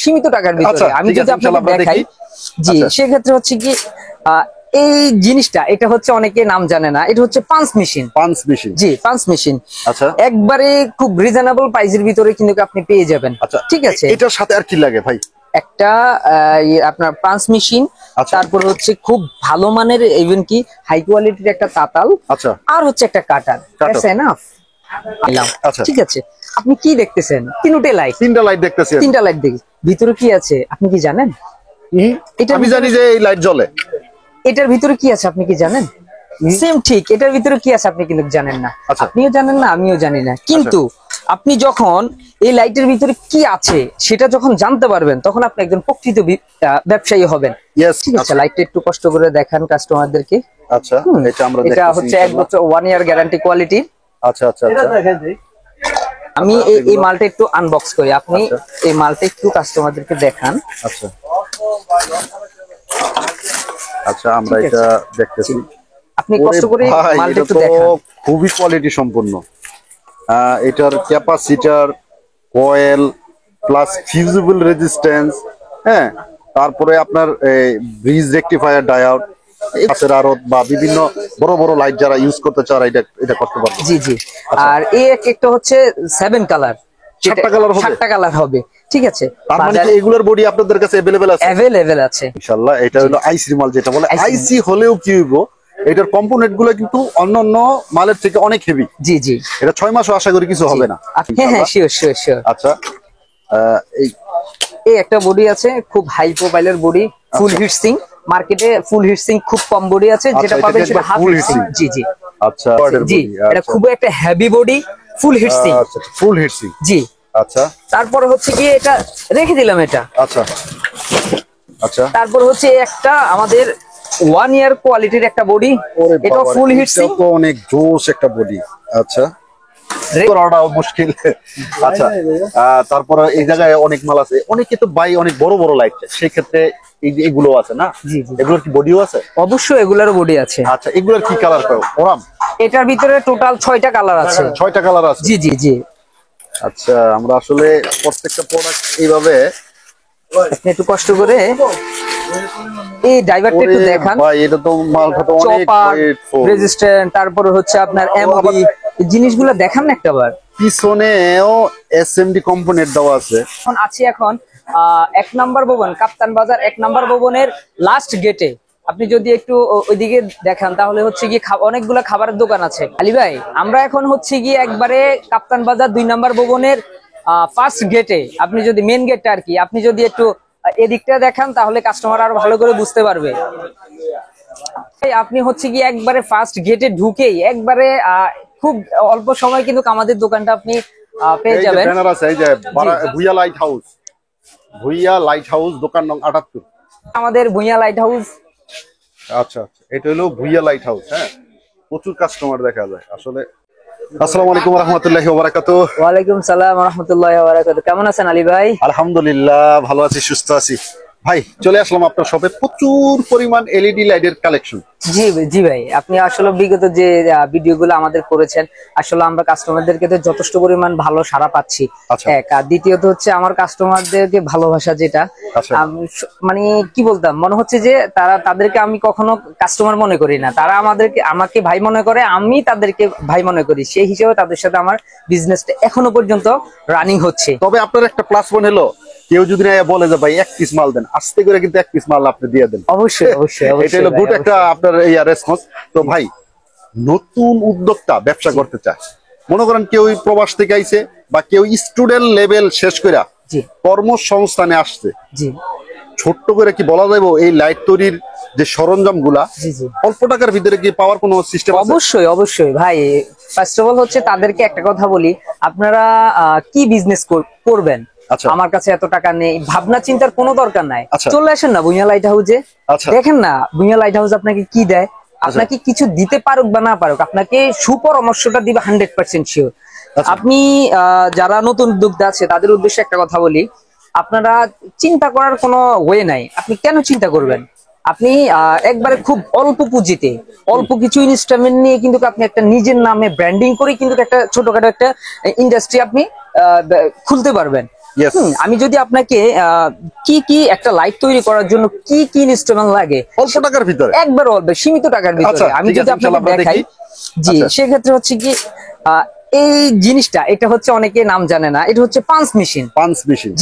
সীমিত টাকার ভিতরে আমি যদি আপনাকে দেখাই, জি সেক্ষেত্রে হচ্ছে কি এই জিনিসটা, এটা হচ্ছে অনেকে নাম জানে না, এটা হচ্ছে পাঞ্চ মেশিন। জি পাঞ্চ মেশিন, আচ্ছা একবারে খুব রিজনেবল প্রাইসের ভিতরে কিন্তু আপনি পেয়ে যাবেন। ঠিক আছে, এটার সাথে আর কি লাগে ভাই? একটা আপনার পাঞ্চ মেশিন, তারপর হচ্ছে খুব ভালো মানের ইভেন কি হাই কোয়ালিটির একটা তাতাল, আচ্ছা আর হচ্ছে একটা কাটার। ঠিক আছে, আপনি কি দেখতেছেন? তিনটা লাইট দেখতেছি। তিনটা লাইট দেখি, ভিতরে কি আছে আপনি কি জানেন? এটা আমি জানি যে এই লাইট জ্বলে। এটার ভিতরে কি আছে আপনি কি জানেন? সেম ঠিক, এটার ভিতরে কি আছে আপনি কিন্তু জানেন না, আপনিও জানেন না আমিও জানি না। কিন্তু আপনি যখন এই লাইটের ভিতরে কি আছে সেটা যখন জানতে পারবেন, তখন আপনি একজন প্রকৃত ব্যবসায়ী হবেন। ঠিক আছে, লাইটটা একটু কষ্ট করে দেখান কাস্টমারদেরকে। আচ্ছা, এটা আমরা এটা হচ্ছে 1 বছর 1 ইয়ার গ্যারান্টি কোয়ালিটি। আচ্ছা আচ্ছা, আমি এই মালটা একটু আনবক্স করি, আপনি এই মালটা একটু কাস্টমারদেরকে দেখান। আচ্ছা আচ্ছা, আমরা এটা দেখতেছি, আপনি কষ্ট করে মালটা একটু দেখান। খুবই কোয়ালিটি সম্পন্ন। এটার capacitor, coil plus fusible resistance, হ্যাঁ, তারপরে আপনার ব্রিজ রেকটিফায়ার ডায়োড, আরো বা বিভিন্ন বড় বড় লাইট যারা ইউজ করতে চায় এটা করতে পারবে। জি জি, আর এই একটা হচ্ছে 7 কালার, 7টা কালার হবে। ঠিক আছে, তার মানে কি এগুলোর বডি আপনাদের কাছে अवेलेबल আছে? अवेलेबल আছে ইনশাআল্লাহ। এটা হলো আইসি মাল, যেটা বলে আইসি হলেও কি হইব, এটার কম্পোনেন্ট গুলো কিন্তু অন্যান্য মালের থেকে অনেক হেভি। জি জি, এটা 6 মাসও আশা করি কিছু হবে না। হ্যাঁ হ্যাঁ, শিওর শিওর শিওর। আচ্ছা, এই একটা বডি আছে, খুব হাই প্রোফাইলের বডি, ফুল হিট সিং। মার্কেটে ফুল হিট সিং খুব কম বডি আছে, যেটা পাবেন সেটা হাফ হিট সিং। জি জি, আচ্ছা জি, এটা খুব একটা হেভি বডি, ফুল হিট সিং। আচ্ছা, ফুল হিট সিং, জি। আচ্ছা, তারপরে হচ্ছে কি এটা রেখে দিলাম এটা। আচ্ছা আচ্ছা, তারপর হচ্ছে একটা আমাদের 1 ইয়ার কোয়ালিটির একটা বডি, এটা ফুল হিট সিং, তো অনেক জোস একটা বডি। আচ্ছা, করাটা মুশকিল। আচ্ছা, তারপরে এই জায়গায় অনেক মাল আছে, অনেকে তো বাই অনেক বড় বড় লাইট, সেই ক্ষেত্রে এই যে এগুলো আছে না, এগুলোর কি বডিও আছে? অবশ্যই এগুলোর বডি আছে। আচ্ছা, এগুলোর কি কালার পাবো? ওরাম এটার ভিতরে টোটাল 6টা কালার আছে। 6টা কালার আছে? জি জি জি। আচ্ছা, আমরা আসলে প্রত্যেকটা প্রোডাক্ট এইভাবে একটু কষ্ট করে এই ড্রাইভারটা একটু দেখান। ভাই এটা তো মালটা তো অনেক ওয়েটফুল, রেজিস্ট্যান্ট, তারপরে হচ্ছে আপনার এমবি, জিনিসগুলো দেখান না একটাবার। পিছনেও এসএমডি কম্পোনেন্ট দেওয়া আছে। এখন আছি 1 নম্বর ভবন, কাপ্তান বাজার 1 নম্বর ভবনের লাস্ট গেটে। আপনি যদি একটু ওইদিকে দেখান তাহলে হচ্ছে গিয়ে অনেকগুলো খাবারের দোকান আছে। আলী ভাই, আমরা এখন হচ্ছে গিয়ে একবারে কাপ্তান বাজার 2 নম্বর ভবনের ফার্স্ট গেটে। আপনি যদি মেন গেটটা আর কি, আপনি যদি একটু এদিকটা দেখান তাহলে কাস্টমার আরো ভালো করে বুঝতে পারবে। আপনি হচ্ছে গিয়ে একবারে ফার্স্ট গেটে ঢুকেই একবারে খুব অল্প সময় কিন্তু আমাদের দোকানটা আপনি পেয়ে যাবেন। ব্যানার আছে, এই যে Bhuiya lighthouse, Bhuiya lighthouse, দোকান নং 78, আমাদের ভুইয়া লাইট হাউস। আচ্ছা আচ্ছা, এটা হলো ভুইয়া লাইট হাউস। হ্যাঁ, প্রচুর কাস্টমার দেখা যায় আসলে। আসসালামু আলাইকুম ওয়া রাহমাতুল্লাহি ওয়া বারাকাতুহু। ওয়া আলাইকুম সালাম ওয়া রাহমাতুল্লাহি ওয়া বারাকাতুহু। কেমন আছেন আলী ভাই? আলহামদুলিল্লাহ, ভালো আছি, সুস্থ আছি। ভাই, চলে আসলাম আপনার শপে, প্রচুর পরিমাণ এলইডি লাইটের কালেকশন। জি জি ভাই, আপনি আসলে বিগত যে ভিডিওগুলো আমাদের করেছেন, আসলে আমরা কাস্টমারদেরকে তো যথেষ্ট পরিমাণ ভালো সাড়া পাচ্ছি। এক, আর দ্বিতীয়ত হচ্ছে আমার কাস্টমারদেরকে ভালোবাসা, যেটা মানে কি বলতাম, মনে হচ্ছে যে তাদেরকে আমি কখনো কাস্টমার মনে করি না, তারা আমাকে ভাই মনে করে, আমি তাদেরকে ভাই মনে করি। সেই হিসেবে তাদের সাথে আমার বিজনেসটা এখনো পর্যন্ত রানিং হচ্ছে। তবে আপনার একটা প্লাস পয়েন্ট হলো, কেউ যদি না বলে যে ভাই 1 পিস মাল দেন, আস্তে করে কিন্তু 1 পিস মাল আপনি দিয়ে দেন। অবশ্যই অবশ্যই, এটা হলো গুড একটা আপনার এই রেসপন্স। তো ভাই, নতুন উদ্যোক্তা ব্যবসা করতে চায়, মনে করেন কেউ প্রবাস থেকে আইছে বা কেউ স্টুডেন্ট লেভেল শেষ করে কর্মসংস্থানে আসছে, জি, ছোট্ট করে কি বলা যাবে এই লাইট তৈরির যে সরঞ্জাম গুলা অল্প টাকার ভিতরে কি পাওয়ার কোনো সিস্টেম আছে? অবশ্যই অবশ্যই ভাই। ফার্স্ট অফ অল হচ্ছে তাদেরকে একটা কথা বলি, আপনারা কি বিজনেস করবেন, আমার কাছে এত টাকা নেই, ভাবনা চিন্তার কোনো দরকার নাই। চলে আসেন না ভুইয়া লাইট হাউসে, দেখেন না ভুইয়া লাইট হাউস আপনাকে কি দেয়। আপনাকে কিছু দিতে পারুক বা না পারুক, আপনাকে সুপরামর্শটা দিবে 100% শিওর। আপনি যারা নতুন উদ্যোক্তা আছে তাদের উদ্দেশ্যে একটা কথা বলি, আপনারা চিন্তা করার কোনো ওয়ে নাই। আপনি কেন চিন্তা করবেন? আপনি একবারে খুব অল্প পুঁজিতে অল্প কিছু ইনস্ট্রুমেন্ট নিয়ে কিন্তু আপনি একটা নিজের নামে ব্র্যান্ডিং করে কিন্তু একটা ছোটখাটো একটা ইন্ডাস্ট্রি আপনি খুলতে পারবেন। আমি যদি আপনাকে কি একটা লাইট তৈরি করার জন্য কি ইনস্ট্রুমেন্ট লাগে অল্প টাকার ভিতরে, একবার অল্প সীমিত টাকার ভিতরে আমি যদি আপনাকে দেখাই, জি সেক্ষেত্রে হচ্ছে কি এই জিনিসটা, এটা হচ্ছে অনেকে নাম জানে না, এটা হচ্ছে পাঞ্চ মেশিন।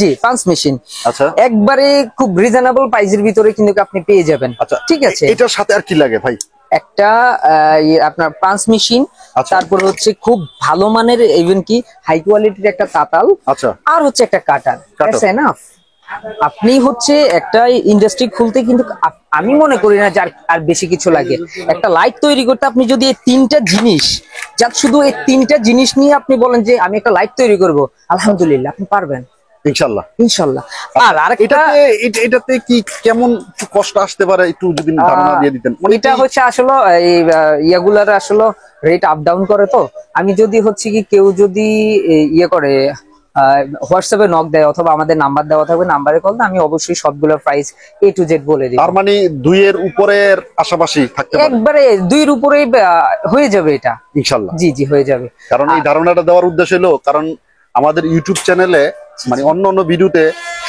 জি পাঞ্চ মেশিন, আচ্ছা একবারে খুব রিজনেবল প্রাইসের ভিতরে কিন্তু আপনি পেয়ে যাবেন। ঠিক আছে, এটার সাথে আর কি লাগে ভাই? একটা আপনার পাঞ্চ মেশিন, তারপর হচ্ছে খুব ভালো মানের ইভেন কি হাই কোয়ালিটির একটা তাতাল, আর হচ্ছে একটা কাটার। আপনি হচ্ছে একটা ইন্ডাস্ট্রি খুলতে কিন্তু আমি মনে করি না যার আর বেশি কিছু লাগে। একটা লাইট তৈরি করতে আপনি যদি এই তিনটা জিনিস, যার শুধু এই তিনটা জিনিস নিয়ে আপনি বলেন যে আমি একটা লাইট তৈরি করব, আলহামদুলিল্লাহ আপনি পারবেন ইনশাআল্লাহ ইনশাআল্লাহ। আর এটাতে কি কেমন কষ্ট আসতে পারে একটু যদি ধারণা দিয়ে দিতেন? এটা হচ্ছে আসলে এই ইয়াগুলার আসলে রেট আপ ডাউন করে, তো আমি যদি হচ্ছে কি কেউ যদি ইয়ে করে হোয়াটসঅ্যাপে নক দেয় অথবা আমাদের নাম্বার দেওয়া থাকবে, নাম্বারে কল, আমি অবশ্যই সবগুলোর প্রাইস A to Z বলে দিই। তার মানে 2 এর উপরের আশাবাসী থাকতে পারে, একবারে 2 এর উপরেই হয়ে যাবে এটা ইনশাআল্লাহ। জি জি হয়ে যাবে। কারণ এই ধারণাটা দেওয়ার উদ্দেশ্য হলো, কারণ আমাদের ইউটিউব চ্যানেলে মানে অন্য ভিডিওতে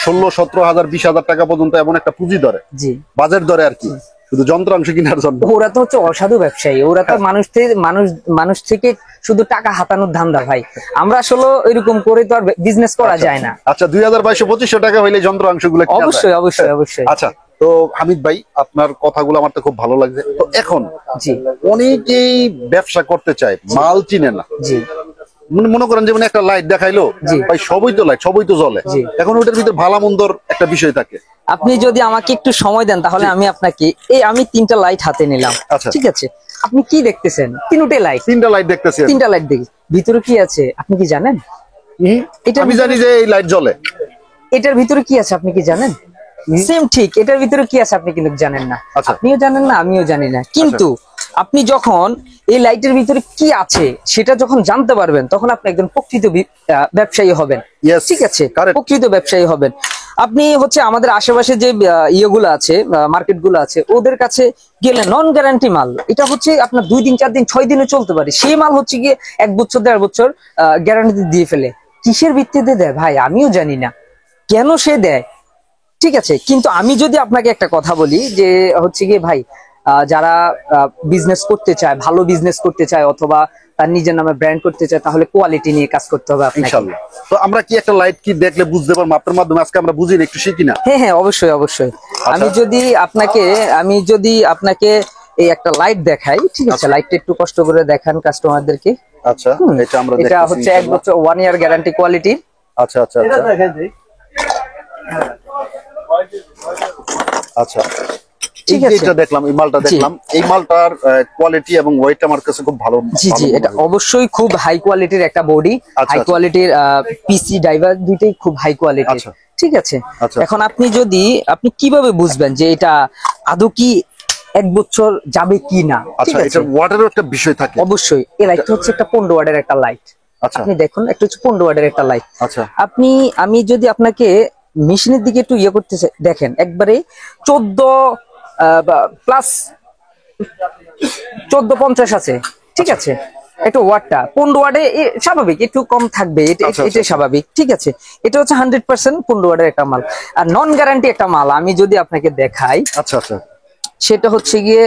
16-17 হাজার 20 হাজার টাকা পর্যন্ত এমন একটা পুঁজি ধরে, জি বাজেট ধরে আর কি, শুধু যন্ত্রাংশ কেনার জন্য। ওরা তো হচ্ছে অসাধু ব্যবসায়ী, ওরা তো মানুষ থেকে শুধু টাকা হাতানোর ধান্দা ভাই। আমরা আসলে এরকম করে তো আর বিজনেস করা যায় না। আচ্ছা 2200-2500 টাকা হইলে যন্ত্রাংশগুলো অবশ্যই অবশ্যই অবশ্যই। আচ্ছা তো হামিদ ভাই, আপনার কথাগুলো আমার তো খুব ভালো লাগছে। তো এখন জি অনেকেই ব্যবসা করতে চায়, মাল চিনে না। জি মনে করেন যেমন একটা লাইট দেখাইলো ভাই, সবই তো লাইট, সবই তো জ্বলে, এখন ওটার ভিতরে ভালো মন্দর একটা বিষয় থাকে। আপনি যদি আমাকে একটু সময় দেন তাহলে আমি আপনাকে আমি 3টা লাইট হাতে নিলাম, ঠিক আছে? আপনি কি দেখতেছেন? 3টা লাইট দেখতেছি, 3টা লাইট দেখি, ভিতরে কি আছে আপনি কি জানেন? আমি জানি যে এই লাইট জ্বলে। এটার ভিতরে কি আছে আপনি কি জানেন? সেম ঠিক, এটার ভিতরে কি আছে আপনি কিন্তু জানেন না, আপনিও জানেন না আমিও জানি না। কিন্তু আপনি যখন এই লাইটের ভিতরে কি আছে সেটা যখন জানতে পারবেন, তখন আপনি একজন প্রকৃত ব্যবসায়ী হবেন। ঠিক আছে, প্রকৃত ব্যবসায়ী হবেন। আপনি হচ্ছে আমাদের আশেপাশে যে ইয়েগুলো আছে, মার্কেট গুলো আছে, ওদের কাছে গেলে নন গ্যারান্টি মাল, এটা হচ্ছে আপনার 2 দিন 4 দিন 6 দিনে চলতে পারে, সেই মাল হচ্ছে গিয়ে 1 বছর 1.5 বছর গ্যারান্টি দিয়ে ফেলে। কিসের ভিত্তিতে দেয় ভাই আমিও জানি না, কেন সে দেয়। ঠিক আছে, কিন্তু আমি যদি আপনাকে একটা কথা বলি যে হচ্ছে গিয়ে ভাই, যারা বিজনেস করতে চায়, ভালো বিজনেস করতে চায় অথবা তার নিজের নামে ব্র্যান্ড করতে চায়, তাহলে কোয়ালিটি নিয়ে কাজ করতে হবে আপনাকে। ইনশাআল্লাহ। তো আমরা কি একটা লাইট কি দেখলে বুঝতে পারবো আপনার মাধ্যমে? আজকে আমরা বুঝি না, একটু শিখি না। হ্যাঁ হ্যাঁ অবশ্যই অবশ্যই। আমি যদি আপনাকে এই একটা লাইট দেখাই, ঠিক আছে? লাইটটা একটু কষ্ট করে দেখান কাস্টমারদেরকে। আচ্ছা এটা আমরা দেখতেছি, এটা হচ্ছে 1 বছর 1 ইয়ার গ্যারান্টি কোয়ালিটি। আচ্ছা আচ্ছা আচ্ছা আচ্ছা ঠিক আছে, এটা দেখলাম, এই মালটা দেখলাম, এই মালটার কোয়ালিটি এবং ওয়েট আমার কাছে খুব ভালো। জি জি, এটা অবশ্যই খুব হাই কোয়ালিটির একটা বডি, হাই কোয়ালিটির পিসি ড্রাইভার, দুইটাই খুব হাই কোয়ালিটির। ঠিক আছে, এখন আপনি কিভাবে বুঝবেন যে এটা আদৌ কি 1 বছর যাবে কি না? ঠিক আছে, এটা ওয়াটেরও একটা বিষয় থাকে অবশ্যই। এই লাইটটা হচ্ছে একটা 15 ওয়াটের একটা লাইট। আপনি দেখুন, একটা হচ্ছে 15 ওয়াটের একটা লাইট। আমি যদি আপনাকে মেশিনের দিকে একটু ইয়ে করতে দেখেন, একবারে 1450 আছে। ঠিক আছে, একটু ওয়াটটা 15 ওয়াটে স্বাভাবিক, একটু কম থাকবে, এটা স্বাভাবিক। ঠিক আছে, এটা হচ্ছে 100% 15 ওয়াটের একটা মাল। আর নন গ্যারান্টি একটা মাল আমি যদি আপনাকে দেখাই, আচ্ছা আচ্ছা, সেটা হচ্ছে গিয়ে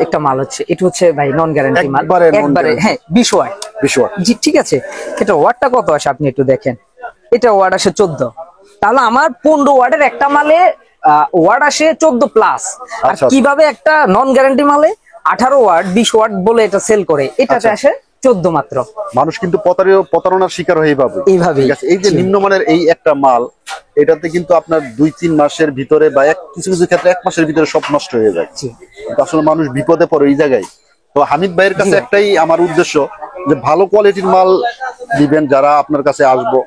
একটা মাল হচ্ছে, এটা হচ্ছে ভাই নন গ্যারান্টি মাল একবারে। হ্যাঁ 20 ওয়াট জি, ঠিক আছে। এটা ওয়াটটা কত আসে আপনি একটু দেখেন, এটা ওয়াট আসে 14। তাহলে আমার 15 ওয়াটের একটা মালে ওয়াট আসে 14 প্লাস। আর কিভাবে একটা নন গ্যারান্টি মালে 18 ওয়াট 20 ওয়াট বলে এটা সেল করে, এটাতে আসে 14 মাত্র। মানুষ কিন্তু প্রতারণার শিকার হয়ে এইভাবে। এই যে নিম্নমানের এই একটা মাল, এটাতে কিন্তু আপনার 2-3 মাসের ভিতরে বা কিছু কিছু ক্ষেত্রে 1 মাসের ভিতরে সব নষ্ট হয়ে যায়। আসলে মানুষ বিপদে পড়ে এই জায়গায়। তো হামিদ ভাইয়ের কাছে একটাই আমার উদ্দেশ্য, যে ভালো কোয়ালিটির মাল দিবেন, যারা আপনার কাছে আসবো,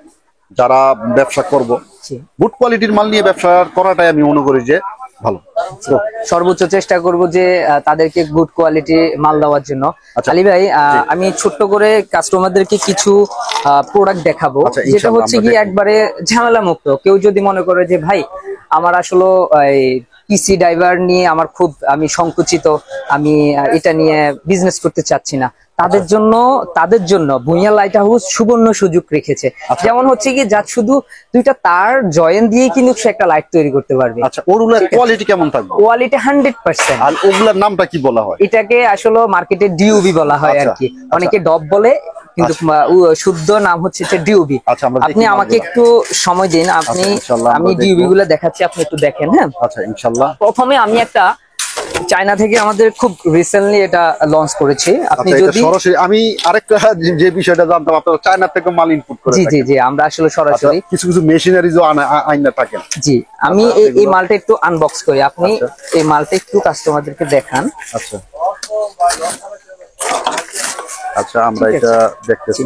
যারা ব্যবসা করব, গুড কোয়ালিটির মাল নিয়ে ব্যবসা করাটাই আমি মনে করি যে ভালো। সর্বোচ্চ চেষ্টা করব যে তাদেরকে গুড কোয়ালিটি মাল দেওয়ার জন্য। আলী ভাই, আমি ছোট্ট করে কাস্টমারদেরকে কিছু প্রোডাক্ট দেখাবো, যেটা হচ্ছে কি একবারে ঝামেলা মুক্ত। কেউ যদি মনে করে যে ভাই আমার আসলে পিসি ড্রাইভার নিয়ে আমি সংকুচিত, আমি এটা নিয়ে বিজনেস করতে চাচ্ছি না, তাদের জন্য ভুঁইয়া লাইট হাউস সুবর্ণ সুযোগ রেখেছে। যেমন হচ্ছে কি, যা শুধু দুইটা তার জয়েন দিয়ে কিন্তু সে একটা লাইট তৈরি করতে পারবে। আচ্ছা, ওগুলোর কোয়ালিটি কেমন থাকবে? কোয়ালিটি 100%। আর ওগুলোর নামটা কি বলা হয়? এটাকে আসলে মার্কেটে ডিউবি বলা হয় আর কি, অনেকে ডব বলে, কিন্তু শুদ্ধ নাম হচ্ছে ডিউবি। আপনি আমাকে একটু সময় দিন, আমি ডিউবি গুলো দেখাচ্ছি, আপনি একটু দেখেন। হ্যাঁ, আচ্ছা, ইনশাআল্লাহ। প্রথমে আমি একটা চায়না থেকে আমাদের খুব রিসেন্টলি এটা লঞ্চ করেছি। আপনি যদি সরাসরি, আমি আরেকটা যে বিষয়টা জানতাম, আপনারা চায়না থেকে মাল ইনপুট করে? জি জি জি, আমরা আসলে সরাসরি কিছু কিছু মেশিনারিজও আইনা থাকেন। জি, আমি এই মালটা একটু আনবক্স করি, আপনি এই মালটা একটু কাস্টমারদেরকে দেখান। আচ্ছা আচ্ছা, আমরা এটা দেখতেছি,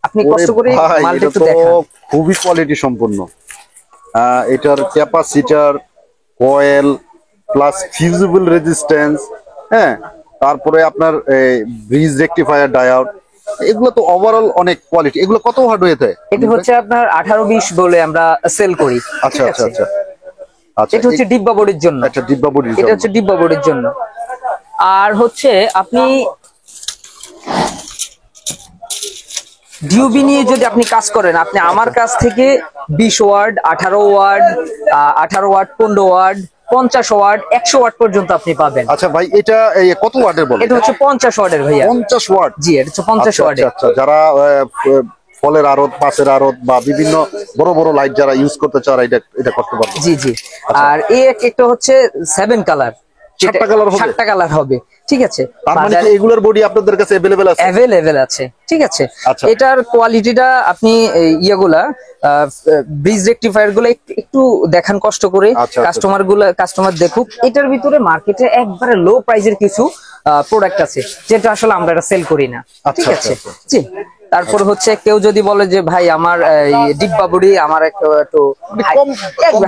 আপনি কষ্ট করে মালটা একটু দেখান। খুবই কোয়ালিটি সম্পন্ন। এটার capacitor, coil plus fusible resistance, হ্যাঁ, তারপরে আপনার ব্রিজ রেকটিফায়ার ডায়োড, এগুলো তো ওভারঅল অনেক কোয়ালিটি। এগুলো কত ওয়াট হয়েছে? এটা হচ্ছে আপনার 18-20 বলে আমরা সেল করি। আচ্ছা আচ্ছা আচ্ছা আচ্ছা, এটা হচ্ছে ডিব্বা বডির জন্য। আচ্ছা, ডিব্বা বডির জন্য, এটা হচ্ছে ডিব্বা বডির জন্য। আর হচ্ছে আপনি ডিউবি নিয়ে যদি আপনি কাজ করেন, আপনি আমার কাছ থেকে 20 watt, 18 watt, 18 watt, 15 watt, 50 watt, 100 watt পর্যন্ত আপনি পাবেন। আচ্ছা ভাই, এটা কত ওয়াটের বলেন? এটা হচ্ছে 50 ওয়াটের ভাইয়া। 50 ওয়াট? জি, এটা হচ্ছে 50 ওয়াটের। আচ্ছা, যারা ফলের আড়ত, পাশের আড়ত বা বিভিন্ন বড় বড় লাইট যারা ইউজ করতে চায়, এটা করতে পারবে। জি জি। আর এই একটা হচ্ছে 7 কালার, 7টা কালার হবে? 7টা কালার হবে, ঠিক আছে। তার মানে কি এগুলোর বডি আপনাদের কাছে अवेलेबल আছে? अवेलेबल আছে, ঠিক আছে। এটার কোয়ালিটিটা আপনি ইয়েগুলা ব্রিজ রেকটিফায়ার গুলো একটু দেখান কষ্ট করে, কাস্টমার দেখুক। এটার ভিতরে মার্কেটে একবারে লো প্রাইসের কিছু প্রোডাক্ট আছে, যেটা আসলে আমরা এটা সেল করি না, ঠিক আছে। জি, তারপর হচ্ছে কেউ যদি বলে যে ভাই আমার ডিব্বা বডি, আমার একটু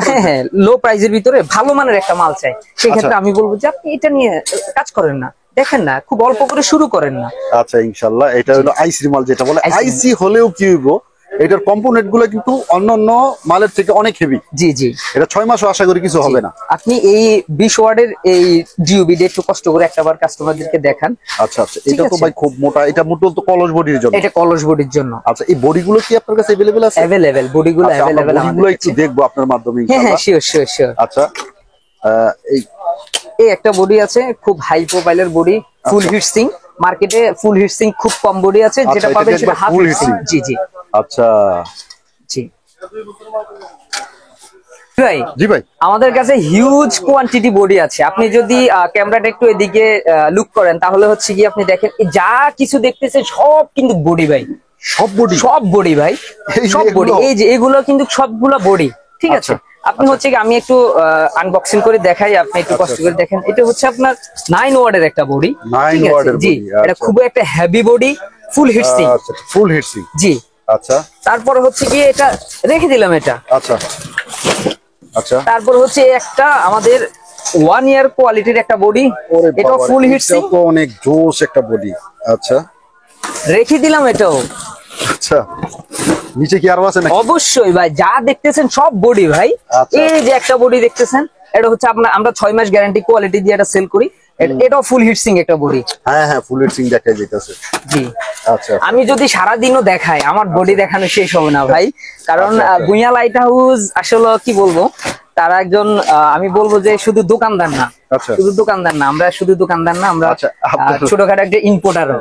হ্যাঁ লো প্রাইসের ভিতরে ভালো মানের একটা মাল চাই, সেক্ষেত্রে আমি বলবো যে আপনি এটা নিয়ে কাজ করেন না, দেখেন না, খুব অল্প করে শুরু করেন না। আচ্ছা, ইনশাআল্লাহ। এটা হলো আইসি মাল, যেটা বলে আইসি হলেও কি হইব, এটার কম্পোনেন্ট গুলো কিন্তু অন্যান্য মালের থেকে অনেক হেভি। জি জি, এটা 6 মাসও আশা করি কিছু হবে না। আপনি এই 20 ওয়াটের এই ডিউবি একটু কষ্ট করে একটাবার কাস্টমারদেরকে দেখান। আচ্ছা আচ্ছা, এটা তো ভাই খুব মোটা, এটা মোটল তো কলস বডির জন্য। এটা কলস বডির জন্য। আচ্ছা, এই বডিগুলো কি আপনার কাছে अवेलेबल আছে? Available, বডিগুলো available. বডিগুলো একটু দেখবো আপনার মাধ্যমে ইনশাআল্লাহ। হ্যাঁ, শিওর শিওর শিওর। আচ্ছা, এই একটা বডি আছে, খুব হাই প্রোফাইলের বডি, ফুল হিট সিং। মার্কেটে ফুল হিট সিং খুব কম বডি আছে, যেটা পাবেন সেটা হাফ হিট সিং। জি জি। আচ্ছা জি ভাই, জি ভাই, আমাদের কাছে হিউজ কোয়ান্টিটি বডি আছে। আপনি যদি ক্যামেরাটা একটু এদিকে লুক করেন, তাহলে হচ্ছে কি আপনি দেখেন যা কিছু দেখতেছেন সব কিন্তু বডি ভাই, সব বডি ভাই, সব বডি। এই যে এগুলো কিন্তু সবগুলো বডি, ঠিক আছে। আপনি হচ্ছে কি, আমি একটু আনবক্সিং করে দেখাই, আপনি একটু কষ্ট করে দেখেন। এটা হচ্ছে আপনার 9 ওয়াটের একটা বডি, 9 ওয়াটের জি। এটা খুব একটা হেভি বডি, ফুল হিট সিং। আচ্ছা, ফুল হিট সিং, জি। আচ্ছা, তারপরে হচ্ছে কি এটা রেখে দিলাম এটা। আচ্ছা আচ্ছা, তারপর হচ্ছে একটা আমাদের 1 ইয়ার কোয়ালিটির একটা বডি, এটা ফুল হিট সিং, তো অনেক জোস একটা বডি। আচ্ছা, রেখে দিলাম এটাও। আচ্ছা, নিচে কি আরো আছে নাকি? অবশ্যই ভাই, যা দেখতেছেন সব বডি ভাই। এই যে একটা বডি দেখতেছেন, এটা হচ্ছে আমরা 6 মাস গ্যারান্টি কোয়ালিটি দিয়ে এটা সেল করি। এটাও ফুল হিট সিং একটা বডি। হ্যাঁ হ্যাঁ, ফুল হিট সিং দেখাই যাইতেছে। জি। আচ্ছা, আমি যদি সারাদিনও দেখাই, আমার বডি দেখানো শেষ হবে না ভাই, কারণ ভুঁইয়া লাইট হাউস আসলে কি বলবো, তারা একজন আমি বলবো যে শুধু দোকানদার না, শুধু দোকানদার না, আমরা শুধু দোকানদার না, আমরা ছোটখাটো একটা ইম্পোর্টারও।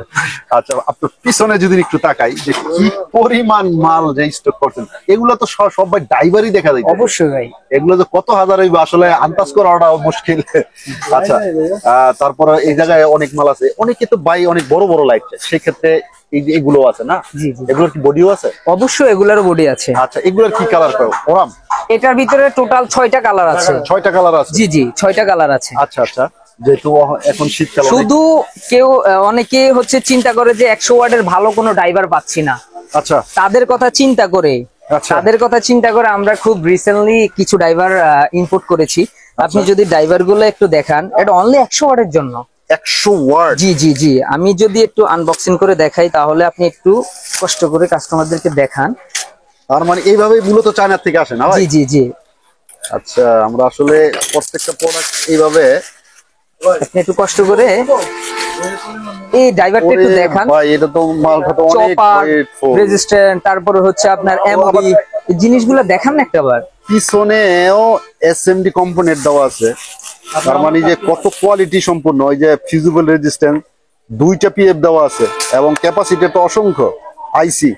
আচ্ছা, আপনার পিছনে যদি একটু তাকাই, যে কি পরিমাণ মাল যে স্টক করছেন, এগুলো তো সবাই ড্রাইভারই দেখা যায়। অবশ্যই ভাই, এগুলো যে কত হাজার হইবে আসলে আন্দাজ করাটা মুশকিল। আচ্ছা, তারপরে এই জায়গায় অনেক মাল আছে, অনেকে তো ভাই অনেক বড় বড় লাইট চায়, সেক্ষেত্রে এগুলো আছে না? এগুলোর কি বডিও আছে? অবশ্যই এগুলোর বডি আছে। আচ্ছা, এগুলোর কি কালার পাবো? ওরাম এটার ভিতরে টোটাল 6টা কালার আছে। 6টা কালার আছে? জি জি, 6টা কালার আছে। আচ্ছা আচ্ছা, যেহেতু এখন শীতকাল, শুধু কেউ অনেকে হচ্ছে চিন্তা করে যে 100 ওয়াটের ভালো কোনো ড্রাইভার পাচ্ছি না। আচ্ছা, তাদের কথা চিন্তা করে আমরা খুব রিসেন্টলি কিছু ড্রাইভার ইম্পোর্ট করেছি। আপনি যদি ড্রাইভার গুলো একটু দেখান, এটা অনলি 100 ওয়াটের জন্য। 100 ওয়াট? জি জি জি। আমি যদি একটু আনবক্সিং করে দেখাই, তাহলে আপনি একটু কষ্ট করে কাস্টমারদেরকে দেখান। তার মানে এইভাবেই মূলত চায়না থেকে আসে না ভাই? জি জি জি। আচ্ছা, আমরা আসলে প্রত্যেকটা প্রোডাক্ট এইভাবে আপনি একটু কষ্ট করে এই ড্রাইভারটা একটু দেখান। ভাই এটা তো মাল কত অনেক রেজিস্ট্যান্ট, তারপরে হচ্ছে আপনার এমবি জিনিসগুলো দেখান না একটাবার। পিছনেও এসএমডি কম্পোনেন্ট দেওয়া আছে, তার মানে যে কত কোয়ালিটি সম্পূর্ণ। ওই যে ফিজিবল রেজিস্ট্যান্স, 2টা পিএফ দেওয়া আছে এবং ক্যাপাসিটি তো অসংখ্য আইসি,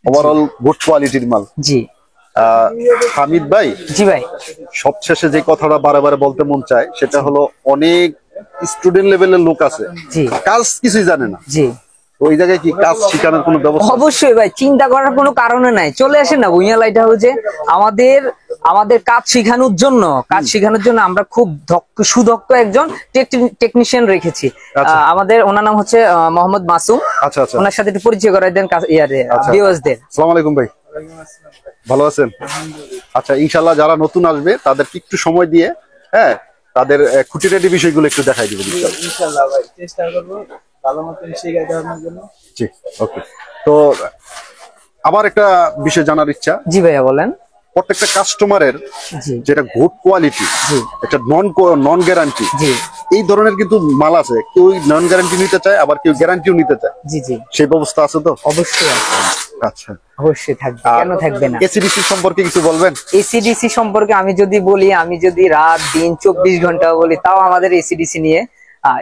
ওভারঅল গুড কোয়ালিটির মাল। জি হামিদ ভাই, জি ভাই, সবশেষে যে কথাটা বারে বলতে মন চায় সেটা হলো অনেক স্টুডেন্ট লেভেলের লোক আছে, জি কাজ কিছুই জানে না। জি, ওই জায়গায় কি কাজ শেখানোর কোনো ব্যবস্থা? অবশ্যই ভাই, চিন্তা করার কোনো কারণে নাই, চলে আসেন না ভুঁইয়া লাইট হাউসে। আমাদের কাজ শেখানোর জন্য আমরা খুব সুদক্ষ একজন টেকনিশিয়ান রেখেছি। আমাদের ওনার নাম হচ্ছে মোহাম্মদ মাসুম। আচ্ছা আচ্ছা, ওনার সাথে একটু পরিচয় করাই দেন ভিউয়ার্সদের। আসসালামু আলাইকুম ভাই, ভালো আছেন? আচ্ছা, ইনশাআল্লাহ যারা নতুন আসবে তাদেরকে একটু সময় দিয়ে, হ্যাঁ, তাদের খুঁটিনাটি বিষয়গুলো একটু দেখাই দিবেন ইনশাআল্লাহ ভাই, চেষ্টা করব ভালো মতন শেখাই দেওয়ার জন্য। জি, ওকে। তো আবার একটা বিষয় জানার ইচ্ছা। জি ভাইয়া বলেন। প্রত্যেকটা কাস্টমারের যেটা গুড কোয়ালিটি, একটা নন গ্যারান্টি, এই ধরনের কিন্তু মাল আছে। কেউ নন গ্যারান্টি নিতে চায়, আবার কেউ গ্যারান্টিও নিতে চায়। জি জি, সেই ব্যবস্থা আছে তো? অবশ্যই আছে। আচ্ছা, অবশ্যই থাকবে, কেন থাকবে না। এসিডিসি সম্পর্কে কিছু বলবেন? এসিডিসি সম্পর্কে আমি যদি রাত দিন 24 ঘন্টা বলি, তাও আমাদের এসিডিসি নিয়ে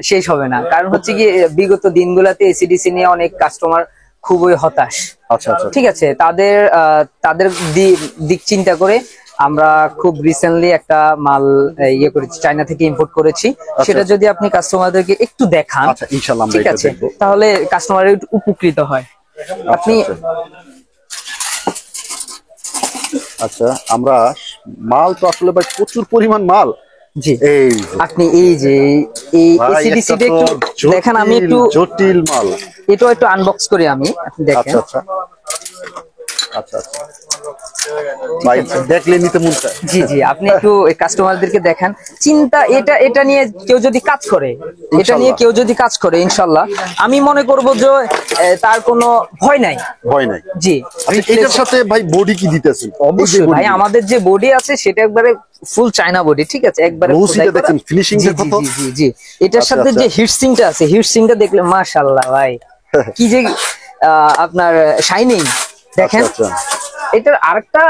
শেষ হবে না। কারণ হচ্ছে কি, বিগত দিনগুলোতে এসিডিসি নিয়ে অনেক কাস্টমার খুবই হতাশ। আচ্ছা আচ্ছা, ঠিক আছে, তাদের দিক চিন্তা করে আমরা খুব রিসেন্টলি একটা মাল করেছি, চায়না থেকে ইম্পোর্ট করেছি। সেটা যদি আপনি কাস্টমারদেরকে একটু দেখান, ইনশাআল্লাহ, ঠিক আছে, তাহলে কাস্টমার উপকৃত হয়। আপনি আচ্ছা, আমরা মাল তো আসলে ভাই প্রচুর পরিমাণ মাল। জি, আপনি এই যে এই এসিডিসি টা একটু দেখেন, আমি একটু জটিল মাল, এটা একটু আনবক্স করি আমি, আপনি দেখেন। আচ্ছা আচ্ছা আচ্ছা, ভাই দেখলে নিতে মন চায়। জি জি, আপনি একটু কাস্টমারদেরকে দেখান। এটা নিয়ে কেউ যদি কাজ করে, ইনশাআল্লাহ আমি মনে করব যে তার কোনো ভয় নাই। জি, এটার সাথে ভাই বডি কি দিতেছেন? অবশ্যই ভাই, আমাদের যে বডি আছে সেটা একবারে ফুল চায়না বডি, ঠিক আছে, একবারে দেখেন ফিনিশিংটা কত। জি জি, এটার সাথে যে হিটসিংটা আছে, হিটসিংটা দেখলে মাশাআল্লাহ ভাই, কি যে আপনার শাইনিং দেখেন। এটার আরেকটা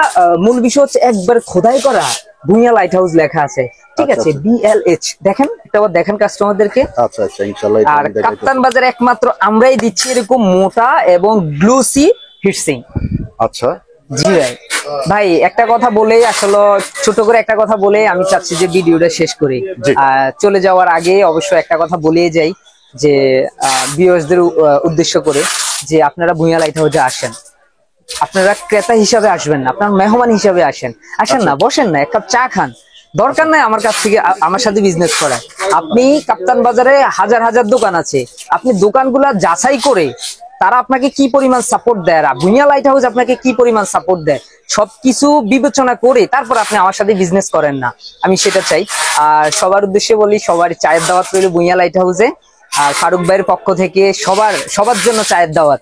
মূল বিষয় হচ্ছে একবার খোদাই করা ভুঁইয়া লাইট হাউস লেখা আছে, ঠিক আছে, BLH দেখেন, এটা আবার দেখেন কাস্টমারদেরকে। আচ্ছা আচ্ছা, ইনশাআল্লাহ। আর কাপ্তান বাজারে একমাত্র আমরাই দিচ্ছি এরকম মোটা এবং গ্লোসি হিটসিং। আচ্ছা জি ভাই, ভাই একটা কথা বলে, আসলে ছোট করে একটা কথা বলে আমি চাচ্ছি যে ভিডিওটা শেষ করি। চলে যাওয়ার আগে অবশ্যই একটা কথা বলে যাই, যে ভিউয়ার্সদের উদ্দেশ্য করে, যে আপনারা ভুঁইয়া লাইট হাউসে আসেন, আপনারা ক্রেতা হিসাবে আসবেন না, আপনার মেহমান হিসাবে আসেন না, বসেন না, এক কাপ চা খান। দরকার নাই আমার কাছ থেকে আমার সাথে বিজনেস করার। আপনি কাপ্তান বাজারে হাজার হাজার দোকান আছে, আপনি দোকানগুলা যাচাই করে তারা আপনাকে কি পরিমাণ সাপোর্ট দেয়, আর ভুঁইয়া লাইট হাউস আপনাকে কি পরিমাণ সাপোর্ট দেয়, সবকিছু বিবেচনা করে তারপর আপনি আমার সাথে বিজনেস করেন না, আমি সেটা চাই। আর সবার উদ্দেশ্যে বলি, সবার চায়ের দাওয়াত রইল ভুঁইয়া লাইট হাউসে। আর ফারুক ভাইয়ের পক্ষ থেকে সবার জন্য চায়ের দাওয়াত।